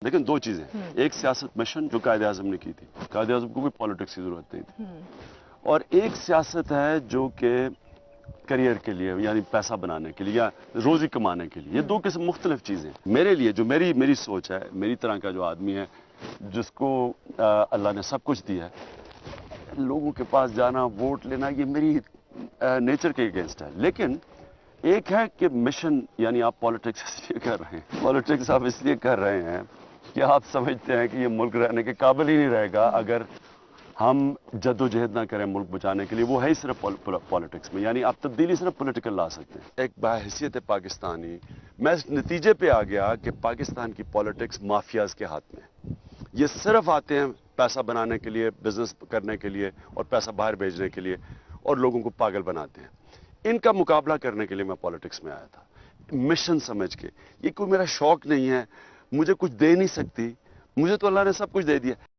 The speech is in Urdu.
لیکن دو چیزیں، ایک سیاست مشن جو قائد اعظم نے کی تھی، قائد اعظم کو کوئی پالیٹکس کی ضرورت نہیں تھی، اور ایک سیاست ہے جو کہ کریئر کے لیے یعنی پیسہ بنانے کے لیے یا روزی کمانے کے لیے. یہ دو قسم مختلف چیزیں. میرے لیے جو میری سوچ ہے، میری طرح کا جو آدمی ہے جس کو اللہ نے سب کچھ دیا ہے، لوگوں کے پاس جانا ووٹ لینا یہ میری نیچر کے اگینسٹ ہے. لیکن ایک ہے کہ مشن، یعنی آپ پالیٹکس اس لیے کر رہے ہیں، پالیٹکس آپ اس لیے کر رہے ہیں کہ آپ سمجھتے ہیں کہ یہ ملک رہنے کے قابل ہی نہیں رہے گا اگر ہم جد و جہد نہ کریں ملک بچانے کے لیے. وہ ہے ہی صرف پالیٹکس میں، یعنی آپ تبدیلی صرف پولیٹیکل لا سکتے ہیں. ایک بحیثیت پاکستانی میں اس نتیجے پہ آ گیا کہ پاکستان کی پالیٹکس مافیاز کے ہاتھ میں. یہ صرف آتے ہیں پیسہ بنانے کے لیے، بزنس کرنے کے لیے اور پیسہ باہر بھیجنے کے لیے، اور لوگوں کو پاگل بناتے ہیں. ان کا مقابلہ کرنے کے لیے میں پالیٹکس میں آیا تھا، مشن سمجھ کے. یہ کوئی میرا شوق نہیں ہے، مجھے کچھ دے نہیں سکتی، مجھے تو اللہ نے سب کچھ دے دیا.